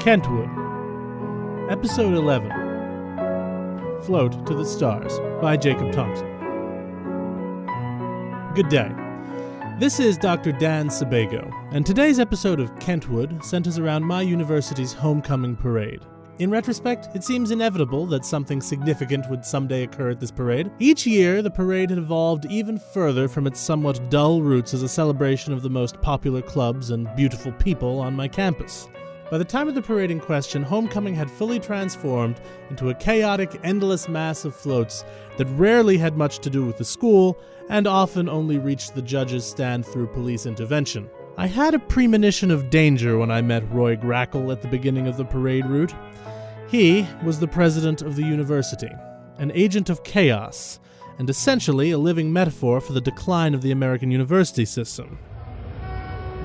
Kentwood, Episode 11, Float to the Stars, by Jacob Thompson. Good day. This is Dr. Dan Sebago, and today's episode of Kentwood centers around my university's homecoming parade. In retrospect, it seems inevitable that something significant would someday occur at this parade. Each year, the parade had evolved even further from its somewhat dull roots as a celebration of the most popular clubs and beautiful people on my campus. By the time of the parade in question, homecoming had fully transformed into a chaotic, endless mass of floats that rarely had much to do with the school and often only reached the judges' stand through police intervention. I had a premonition of danger when I met Roy Grackle at the beginning of the parade route. He was the president of the university, an agent of chaos, and essentially a living metaphor for the decline of the American university system.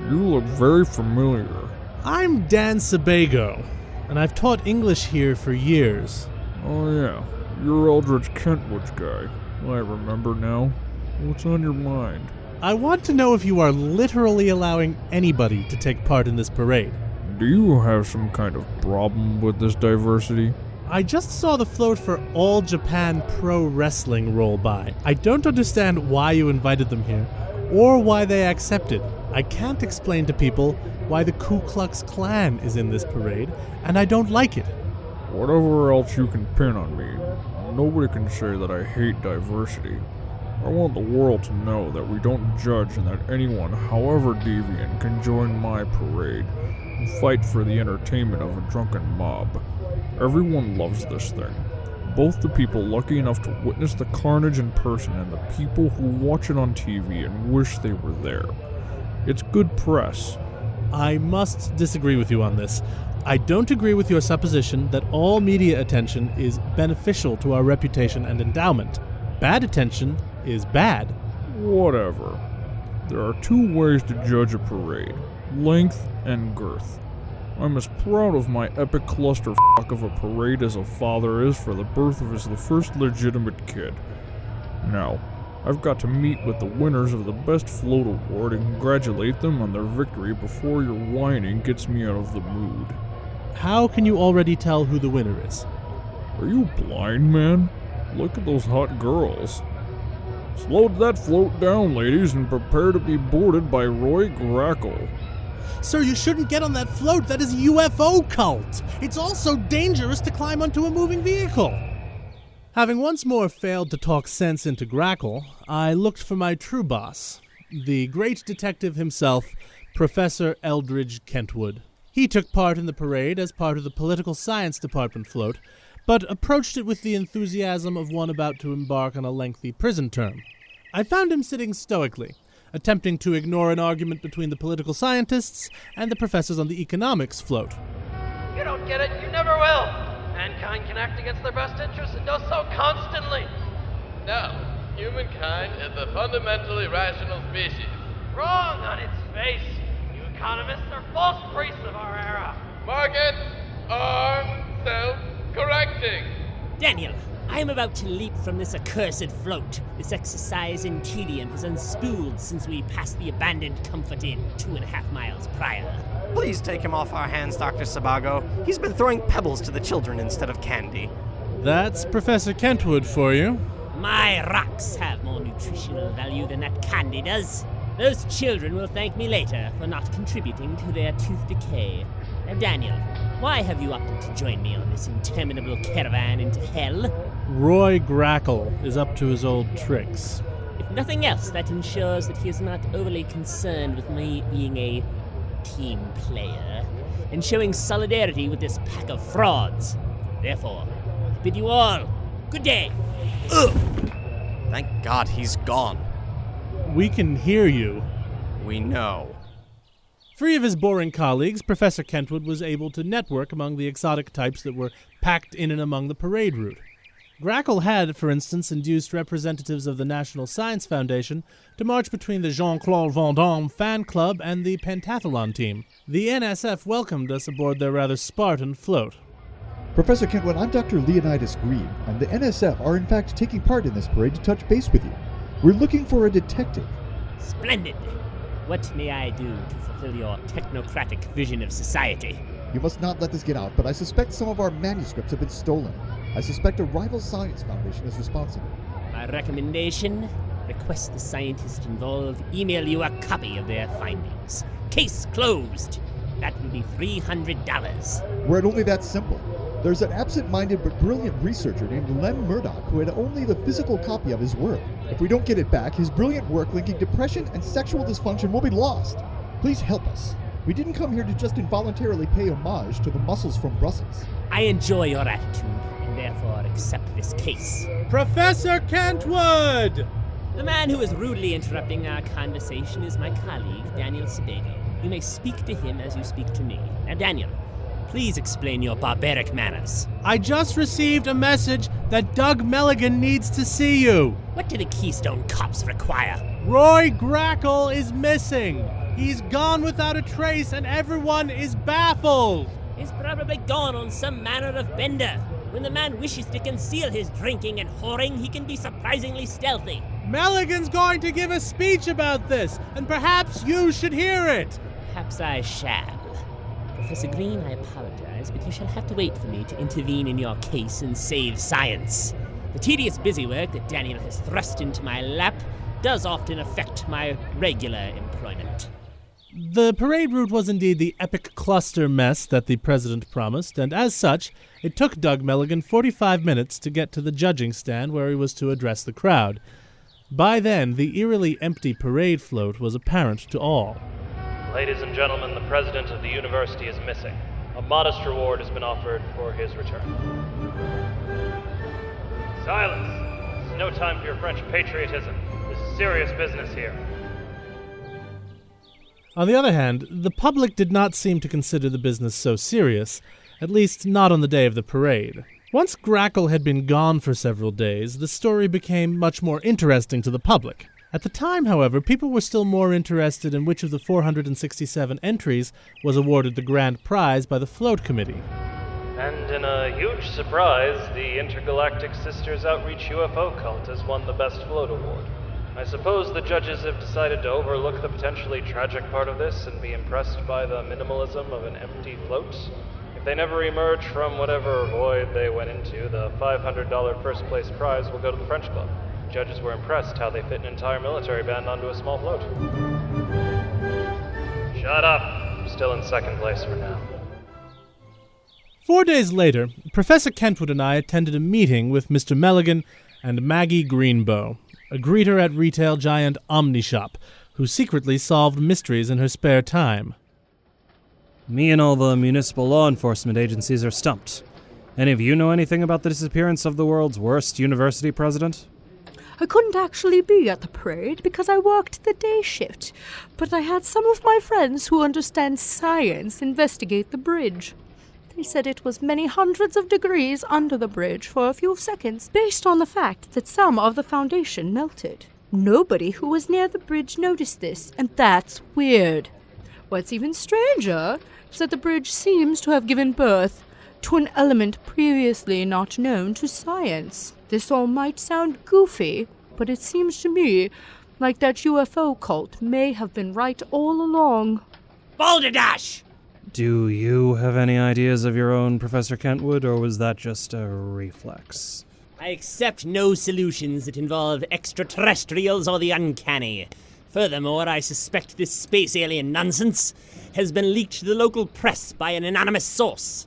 You look very familiar. I'm Dan Sebago, and I've taught English here for years. Oh yeah, you're Elderedge Kentwood's guy. I remember now. What's on your mind? I want to know if you are literally allowing anybody to take part in this parade. Do you have some kind of problem with this diversity? I just saw the float for All Japan Pro Wrestling roll by. I don't understand why you invited them here, or why they accepted. I can't explain to people why the Ku Klux Klan is in this parade, and I don't like it. Whatever else you can pin on me, nobody can say that I hate diversity. I want the world to know that we don't judge and that anyone, however deviant, can join my parade and fight for the entertainment of a drunken mob. Everyone loves this thing. Both the people lucky enough to witness the carnage in person and the people who watch it on TV and wish they were there. It's good press. I must disagree with you on this. I don't agree with your supposition that all media attention is beneficial to our reputation and endowment. Bad attention is bad. Whatever. There are two ways to judge a parade: length and girth. I'm as proud of my epic clusterfuck of a parade as a father is for the birth of the first legitimate kid. Now, I've got to meet with the winners of the Best Float Award and congratulate them on their victory before your whining gets me out of the mood. How can you already tell who the winner is? Are you blind, man? Look at those hot girls. Slow that float down, ladies, and prepare to be boarded by Roy Grackle. Sir, you shouldn't get on that float. That is a UFO cult. It's also dangerous to climb onto a moving vehicle. Having once more failed to talk sense into Grackle, I looked for my true boss, the great detective himself, Professor Elderedge Kentwood. He took part in the parade as part of the political science department float, but approached it with the enthusiasm of one about to embark on a lengthy prison term. I found him sitting stoically, attempting to ignore an argument between the political scientists and the professors on the economics float. You don't get it, you never will. Mankind can act against their best interests and does so constantly. No, humankind is a fundamentally rational species. Wrong on its face. You economists are false priests of our era. Markets are self-correcting. Daniel, I am about to leap from this accursed float. This exercise in tedium has unspooled since we passed the abandoned Comfort Inn 2.5 miles prior. Please take him off our hands, Dr. Sebago. He's been throwing pebbles to the children instead of candy. That's Professor Kentwood for you. My rocks have more nutritional value than that candy does. Those children will thank me later for not contributing to their tooth decay. Now, Daniel, why have you opted to join me on this interminable caravan into hell? Roy Grackle is up to his old tricks. If nothing else, that ensures that he is not overly concerned with me being a team player and showing solidarity with this pack of frauds. Therefore, I bid you all good day. Ugh. Thank God he's gone. We can hear you. We know. Free of his boring colleagues, Professor Kentwood was able to network among the exotic types that were packed in and among the parade route. Grackle had, for instance, induced representatives of the National Science Foundation to march between the Jean-Claude Van Damme fan club and the pentathlon team. The NSF welcomed us aboard their rather Spartan float. Professor Kentwood, I'm Dr. Leonidas Green, and the NSF are in fact taking part in this parade to touch base with you. We're looking for a detective. Splendid. What may I do to fulfill your technocratic vision of society? You must not let this get out, but I suspect some of our manuscripts have been stolen. I suspect a rival science foundation is responsible. My recommendation? Request the scientist involved email you a copy of their findings. Case closed. That will be $300. Were it only that simple. There's an absent-minded but brilliant researcher named Lem Murdoch who had only the physical copy of his work. If we don't get it back, his brilliant work linking depression and sexual dysfunction will be lost. Please help us. We didn't come here to just involuntarily pay homage to the muscles from Brussels. I enjoy your attitude, and therefore accept this case. Professor Kentwood! The man who is rudely interrupting our conversation is my colleague, Daniel Sebago. You may speak to him as you speak to me. Now, Daniel, please explain your barbaric manners. I just received a message that Doug Melligan needs to see you. What do the Keystone Cops require? Roy Grackle is missing. He's gone without a trace and everyone is baffled. He's probably gone on some manner of bender. When the man wishes to conceal his drinking and whoring, he can be surprisingly stealthy. Melligan's going to give a speech about this, and perhaps you should hear it. Perhaps I shall. Professor Green, I apologize, but you shall have to wait for me to intervene in your case and save science. The tedious busywork that Daniel has thrust into my lap does often affect my regular employment. The parade route was indeed the epic cluster mess that the president promised, and as such, it took Doug Melligan 45 minutes to get to the judging stand where he was to address the crowd. By then, the eerily empty parade float was apparent to all. Ladies and gentlemen, the president of the university is missing. A modest reward has been offered for his return. Silence! It's no time for your French patriotism. This is serious business here. On the other hand, the public did not seem to consider the business so serious, at least not on the day of the parade. Once Grackle had been gone for several days, the story became much more interesting to the public. At the time, however, people were still more interested in which of the 467 entries was awarded the grand prize by the float committee. And in a huge surprise, the Intergalactic Sisters Outreach UFO Cult has won the Best Float Award. I suppose the judges have decided to overlook the potentially tragic part of this and be impressed by the minimalism of an empty float. If they never emerge from whatever void they went into, the $500 first place prize will go to the French Club. Judges were impressed how they fit an entire military band onto a small float. Shut up. I'm still in second place for now. 4 days later, Professor Kentwood and I attended a meeting with Mr. Melligan and Maggie Greenbow, a greeter at retail giant Omnishop, who secretly solved mysteries in her spare time. Me and all the municipal law enforcement agencies are stumped. Any of you know anything about the disappearance of the world's worst university president? I couldn't actually be at the parade because I worked the day shift, but I had some of my friends who understand science investigate the bridge. They said it was many hundreds of degrees under the bridge for a few seconds, based on the fact that some of the foundation melted. Nobody who was near the bridge noticed this, and that's weird. What's even stranger is that the bridge seems to have given birth to an element previously not known to science. This all might sound goofy, but it seems to me like that UFO cult may have been right all along. Balderdash! Do you have any ideas of your own, Professor Kentwood, or was that just a reflex? I accept no solutions that involve extraterrestrials or the uncanny. Furthermore, I suspect this space alien nonsense has been leaked to the local press by an anonymous source.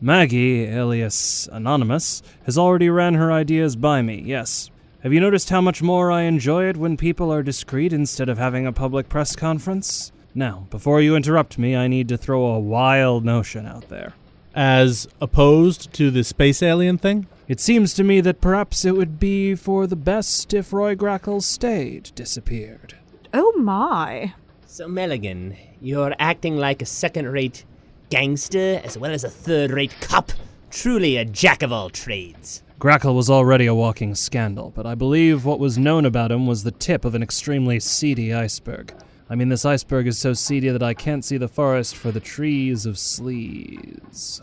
Maggie, alias Anonymous, has already ran her ideas by me, yes. Have you noticed how much more I enjoy it when people are discreet instead of having a public press conference? Now, before you interrupt me, I need to throw a wild notion out there. As opposed to the space alien thing? It seems to me that perhaps it would be for the best if Roy Grackle stayed disappeared. Oh my. So, Melligan, you're acting like a second-rate gangster as well as a third-rate cop. Truly a jack of all trades. Grackle was already a walking scandal, but I believe what was known about him was the tip of an extremely seedy iceberg. I mean, this iceberg is so seedy that I can't see the forest for the trees of sleaze.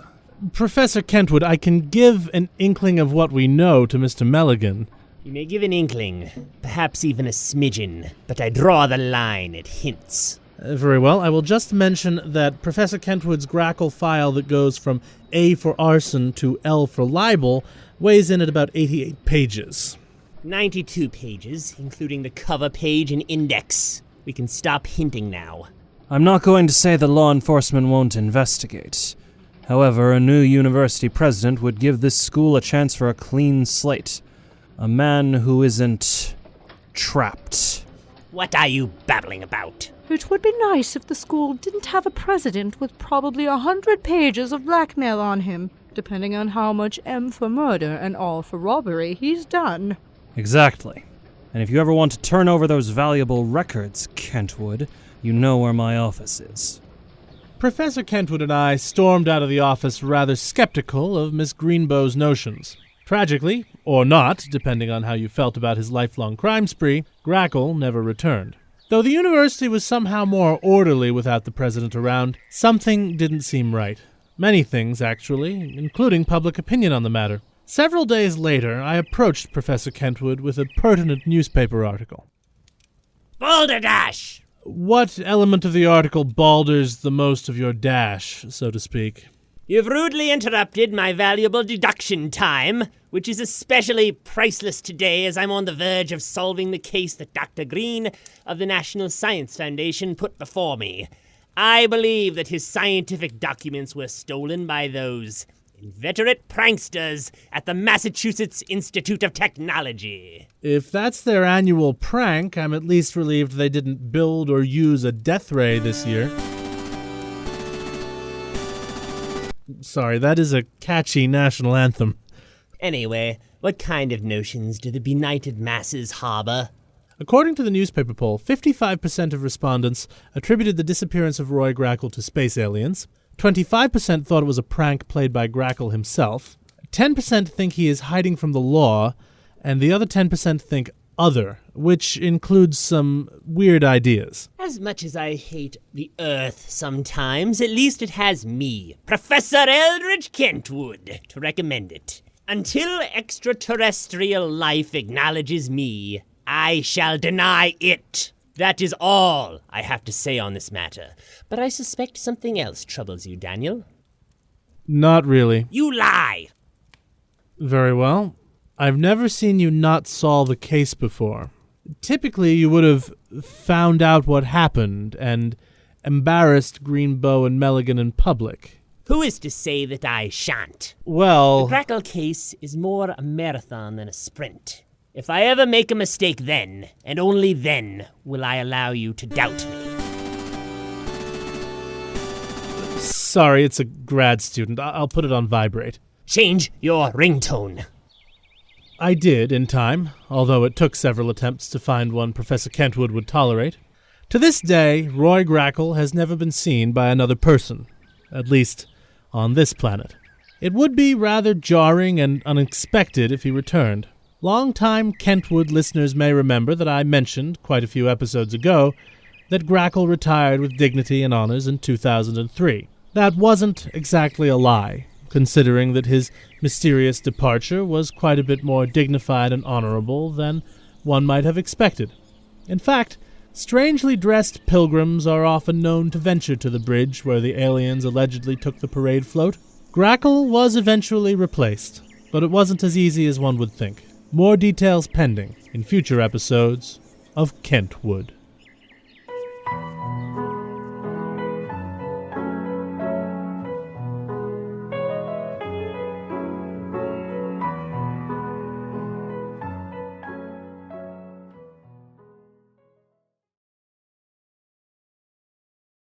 Professor Kentwood, I can give an inkling of what we know to Mr. Melligan. You may give an inkling, perhaps even a smidgen, but I draw the line at hints. Very well. I will just mention that Professor Kentwood's Grackle file that goes from A for arson to L for libel weighs in at about 88 pages. 92 pages, including the cover page and index. We can stop hinting now. I'm not going to say that law enforcement won't investigate. However, a new university president would give this school a chance for a clean slate. A man who isn't trapped. What are you babbling about? It would be nice if the school didn't have a president with probably 100 pages of blackmail on him, depending on how much M for murder and R for robbery he's done. Exactly. And if you ever want to turn over those valuable records, Kentwood, you know where my office is. Professor Kentwood and I stormed out of the office rather skeptical of Miss Greenbow's notions. Tragically, or not, depending on how you felt about his lifelong crime spree, Grackle never returned. Though the university was somehow more orderly without the president around, something didn't seem right. Many things, actually, including public opinion on the matter. Several days later, I approached Professor Kentwood with a pertinent newspaper article. Balderdash! What element of the article balders the most of your dash, so to speak? You've rudely interrupted my valuable deduction time, which is especially priceless today as I'm on the verge of solving the case that Dr. Green of the National Science Foundation put before me. I believe that his scientific documents were stolen by those inveterate pranksters at the Massachusetts Institute of Technology. If that's their annual prank, I'm at least relieved they didn't build or use a death ray this year. Sorry, that is a catchy national anthem. Anyway, what kind of notions do the benighted masses harbor? According to the newspaper poll, 55% of respondents attributed the disappearance of Roy Grackle to space aliens, 25% thought it was a prank played by Grackle himself, 10% think he is hiding from the law, and the other 10% think other, which includes some weird ideas. As much as I hate the Earth sometimes, at least it has me, Professor Elderedge Kentwood, to recommend it. Until extraterrestrial life acknowledges me, I shall deny it. That is all I have to say on this matter. But I suspect something else troubles you, Daniel. Not really. You lie! Very well. I've never seen you not solve a case before. Typically, you would have found out what happened and embarrassed Greenbow and Melligan in public. Who is to say that I shan't? Well... The Grackle case is more a marathon than a sprint. If I ever make a mistake then, and only then, will I allow you to doubt me. Sorry, it's a grad student. I'll put it on vibrate. Change your ringtone. I did, in time, although it took several attempts to find one Professor Kentwood would tolerate. To this day, Roy Grackle has never been seen by another person, at least on this planet. It would be rather jarring and unexpected if he returned. Long-time Kentwood listeners may remember that I mentioned, quite a few episodes ago, that Grackle retired with dignity and honors in 2003. That wasn't exactly a lie, considering that his mysterious departure was quite a bit more dignified and honorable than one might have expected. In fact, strangely dressed pilgrims are often known to venture to the bridge where the aliens allegedly took the parade float. Grackle was eventually replaced, but it wasn't as easy as one would think. More details pending in future episodes of Kentwood.